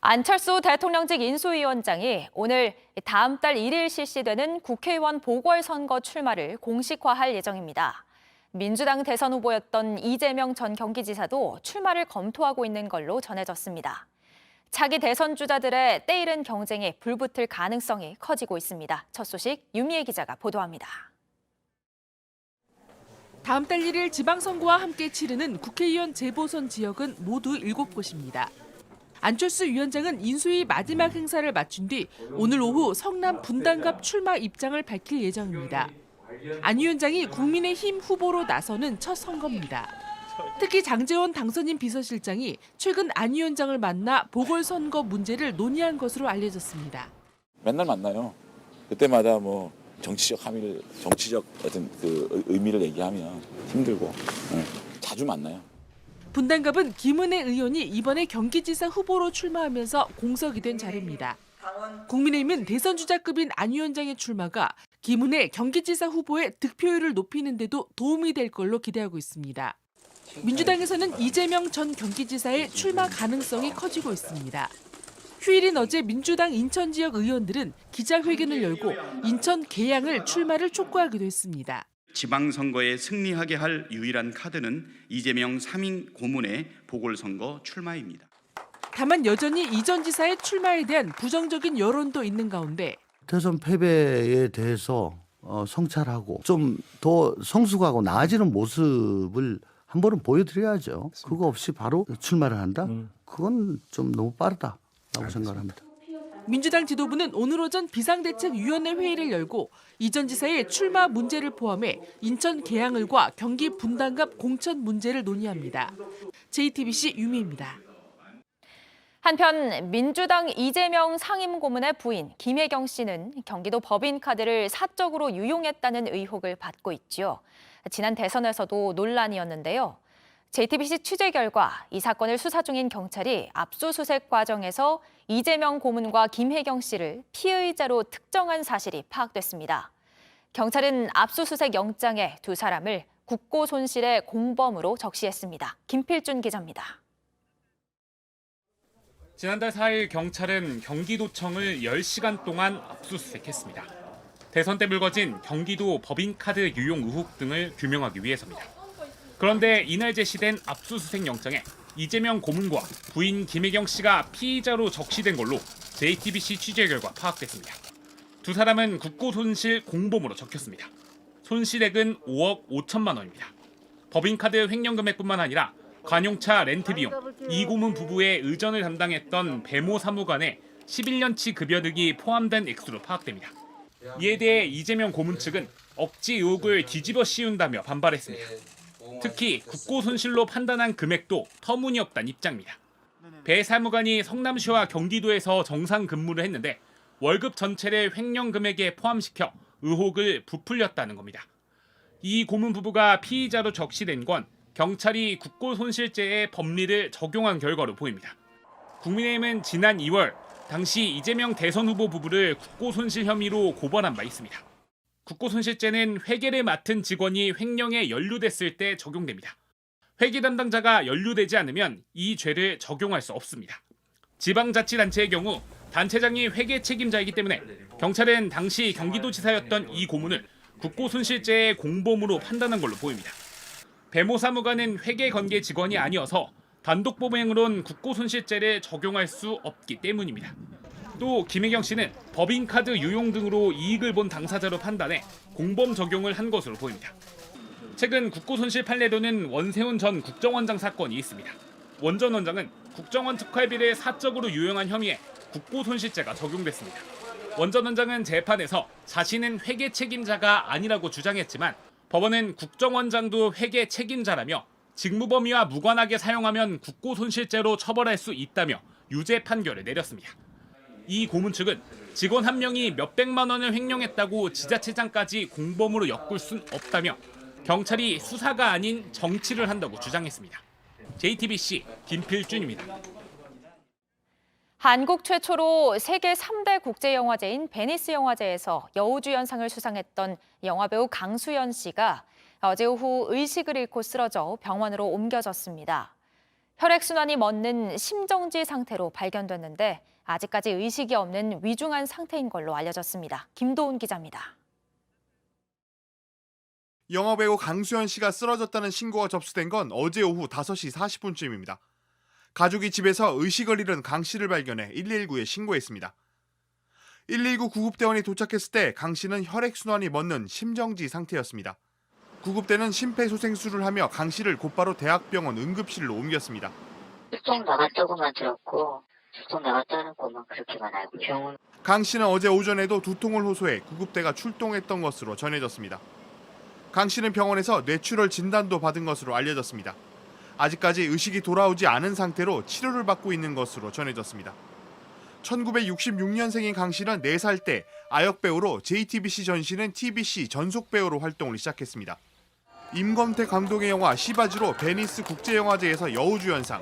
안철수 대통령직 인수위원장이 오늘 다음 달 1일 실시되는 국회의원 보궐선거 출마를 공식화할 예정입니다. 민주당 대선 후보였던 이재명 전 경기지사도 출마를 검토하고 있는 걸로 전해졌습니다. 차기 대선 주자들의 때이른 경쟁에 불붙을 가능성이 커지고 있습니다. 첫 소식 유미애 기자가 보도합니다. 다음 달 1일 지방선거와 함께 치르는 국회의원 재보선 지역은 모두 7곳입니다. 안철수 위원장은 인수위 마지막 행사를 마친 뒤 오늘 오후 성남 분당갑 출마 입장을 밝힐 예정입니다. 안 위원장이 국민의힘 후보로 나서는 첫 선거입니다. 특히 장제원 당선인 비서실장이 최근 안 위원장을 만나 보궐선거 문제를 논의한 것으로 알려졌습니다. 맨날 만나요. 그때마다 정치적 어떤 의미를 얘기하면 힘들고 자주 만나요. 분당갑은 김은혜 의원이 이번에 경기지사 후보로 출마하면서 공석이 된 자리입니다. 국민의힘은 대선 주자급인 안 위원장의 출마가 김은혜 경기지사 후보의 득표율을 높이는 데도 도움이 될 걸로 기대하고 있습니다. 민주당에서는 이재명 전 경기지사의 출마 가능성이 커지고 있습니다. 휴일인 어제 민주당 인천 지역 의원들은 기자회견을 열고 인천 계양을 출마를 촉구하기도 했습니다. 지방선거에 승리하게 할 유일한 카드는 이재명 3인 고문의 보궐선거 출마입니다. 다만 여전히 이 전 지사의 출마에 대한 부정적인 여론도 있는 가운데 대선 패배에 대해서 성찰하고 좀 더 성숙하고 나아지는 모습을 한 번은 보여드려야죠. 그거 없이 바로 출마를 한다? 그건 좀 너무 빠르다라고 생각합니다. 민주당 지도부는 오늘 오전 비상대책위원회 회의를 열고 이 전 지사의 출마 문제를 포함해 인천 계양을과 경기 분당갑 공천 문제를 논의합니다. JTBC 유미입니다. 한편 민주당 이재명 상임고문의 부인 김혜경 씨는 경기도 법인카드를 사적으로 유용했다는 의혹을 받고 있지요. 지난 대선에서도 논란이었는데요. JTBC 취재 결과 이 사건을 수사 중인 경찰이 압수수색 과정에서 이재명 고문과 김혜경 씨를 피의자로 특정한 사실이 파악됐습니다. 경찰은 압수수색 영장에 두 사람을 국고손실의 공범으로 적시했습니다. 김필준 기자입니다. 지난달 4일 경찰은 경기도청을 10시간 동안 압수수색했습니다. 대선 때 불거진 경기도 법인카드 유용 의혹 등을 규명하기 위해서입니다. 그런데 이날 제시된 압수수색 영장에 이재명 고문과 부인 김혜경 씨가 피의자로 적시된 걸로 JTBC 취재 결과 파악됐습니다. 두 사람은 국고손실 공범으로 적혔습니다. 손실액은 5억 5천만 원입니다. 법인카드 횡령 금액뿐만 아니라 관용차 렌트 비용, 이 고문 부부의 의전을 담당했던 배모 사무관의 11년치 급여 등이 포함된 액수로 파악됩니다. 이에 대해 이재명 고문 측은 억지 의혹을 뒤집어 씌운다며 반발했습니다. 특히 국고손실로 판단한 금액도 터무니없다는 입장입니다. 배 사무관이 성남시와 경기도에서 정상 근무를 했는데 월급 전체를 횡령 금액에 포함시켜 의혹을 부풀렸다는 겁니다. 이 고문 부부가 피의자로 적시된 건 경찰이 국고손실죄의 법리를 적용한 결과로 보입니다. 국민의힘은 지난 2월 당시 이재명 대선 후보 부부를 국고손실 혐의로 고발한 바 있습니다. 국고손실죄는 회계를 맡은 직원이 횡령에 연루됐을 때 적용됩니다. 회계 담당자가 연루되지 않으면 이 죄를 적용할 수 없습니다. 지방자치단체의 경우 단체장이 회계 책임자이기 때문에 경찰은 당시 경기도지사였던 이 고문을 국고손실죄의 공범으로 판단한 걸로 보입니다. 배모 사무관은 회계관계 직원이 아니어서 단독 범행으론 국고손실죄를 적용할 수 없기 때문입니다. 또 김혜경 씨는 법인카드 유용 등으로 이익을 본 당사자로 판단해 공범 적용을 한 것으로 보입니다. 최근 국고손실 판례로는 원세훈 전 국정원장 사건이 있습니다. 원 전 원장은 국정원 특활비를 사적으로 유용한 혐의에 국고손실죄가 적용됐습니다. 원 전 원장은 재판에서 자신은 회계 책임자가 아니라고 주장했지만 법원은 국정원장도 회계 책임자라며 직무 범위와 무관하게 사용하면 국고손실죄로 처벌할 수 있다며 유죄 판결을 내렸습니다. 이 고문 측은 직원 한 명이 몇백만 원을 횡령했다고 지자체장까지 공범으로 엮을 순 없다며 경찰이 수사가 아닌 정치를 한다고 주장했습니다. JTBC 김필준입니다. 한국 최초로 세계 3대 국제영화제인 베니스 영화제에서 여우주연상을 수상했던 영화배우 강수연 씨가 어제 오후 의식을 잃고 쓰러져 병원으로 옮겨졌습니다. 혈액순환이 멎는 심정지 상태로 발견됐는데 아직까지 의식이 없는 위중한 상태인 걸로 알려졌습니다. 김도훈 기자입니다. 영화배우 강수현 씨가 쓰러졌다는 신고가 접수된 건 어제 오후 5시 40분쯤입니다. 가족이 집에서 의식을 잃은 강 씨를 발견해 119에 신고했습니다. 119 구급대원이 도착했을 때 강 씨는 혈액순환이 멎는 심정지 상태였습니다. 구급대는 심폐소생술을 하며 강 씨를 곧바로 대학병원 응급실로 옮겼습니다. 출동 나갔다고만 들었고 출동 나갔다는 것만 그렇게만 알고 병원. 강 씨는 어제 오전에도 두통을 호소해 구급대가 출동했던 것으로 전해졌습니다. 강 씨는 병원에서 뇌출혈 진단도 받은 것으로 알려졌습니다. 아직까지 의식이 돌아오지 않은 상태로 치료를 받고 있는 것으로 전해졌습니다. 1966년생인 강 씨는 4살 때 아역배우로 JTBC 전신은 TBC 전속배우로 활동을 시작했습니다. 임검택 감독의 영화 시바지로 베니스 국제영화제에서 여우주연상,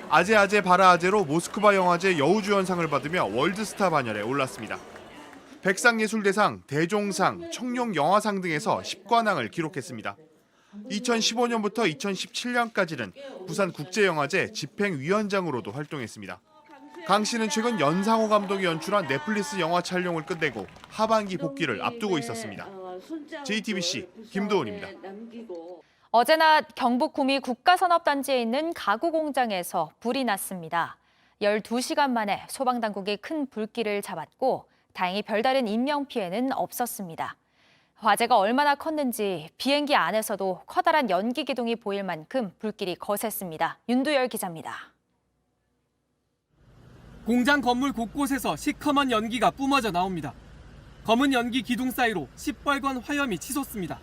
아제아제 바라아제로 모스크바 영화제 여우주연상을 받으며 월드스타 반열에 올랐습니다. 백상예술대상, 대종상, 청룡영화상 등에서 10관왕을 기록했습니다. 2015년부터 2017년까지는 부산국제영화제 집행위원장으로도 활동했습니다. 강 씨는 최근 연상호 감독이 연출한 넷플릭스 영화 촬영을 끝내고 하반기 복귀를 앞두고 있었습니다. JTBC 김도훈입니다. 어제 낮 경북 구미 국가산업단지에 있는 가구 공장에서 불이 났습니다. 12시간 만에 소방당국이 큰 불길을 잡았고 다행히 별다른 인명피해는 없었습니다. 화재가 얼마나 컸는지 비행기 안에서도 커다란 연기 기둥이 보일 만큼 불길이 거셌습니다. 윤두열 기자입니다. 공장 건물 곳곳에서 시커먼 연기가 뿜어져 나옵니다. 검은 연기 기둥 사이로 시뻘건 화염이 치솟습니다.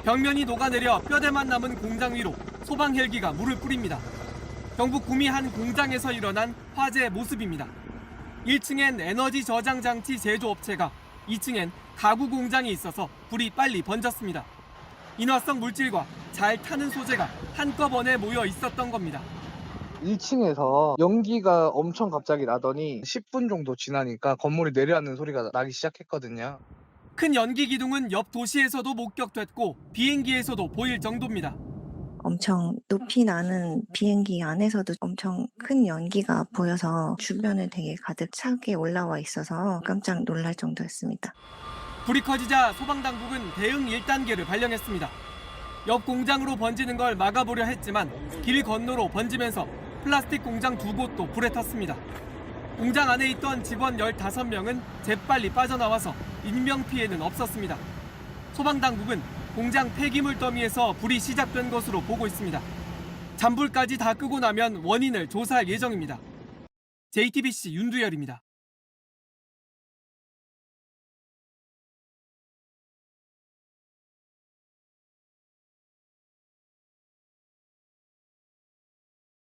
벽면이 녹아내려 뼈대만 남은 공장 위로 소방 헬기가 물을 뿌립니다. 경북 구미 한 공장에서 일어난 화재의 모습입니다. 1층엔 에너지 저장 장치 제조업체가, 2층엔 가구 공장이 있어서 불이 빨리 번졌습니다. 인화성 물질과 잘 타는 소재가 한꺼번에 모여 있었던 겁니다. 1층에서 연기가 엄청 갑자기 나더니 10분 정도 지나니까 건물이 내려앉는 소리가 나기 시작했거든요. 큰 연기 기둥은 옆 도시에서도 목격됐고 비행기에서도 보일 정도입니다. 엄청 높이 나는 비행기 안에서도 엄청 큰 연기가 보여서 주변에 되게 가득 차게 올라와 있어서 깜짝 놀랄 정도였습니다. 불이 커지자 소방당국은 대응 1단계를 발령했습니다. 옆 공장으로 번지는 걸 막아보려 했지만 길 건너로 번지면서 플라스틱 공장 2곳도 불에 탔습니다. 공장 안에 있던 직원 15명은 재빨리 빠져나와서 인명피해는 없었습니다. 소방당국은 공장 폐기물 더미에서 불이 시작된 것으로 보고 있습니다. 잔불까지 다 끄고 나면 원인을 조사할 예정입니다. JTBC 윤두열입니다.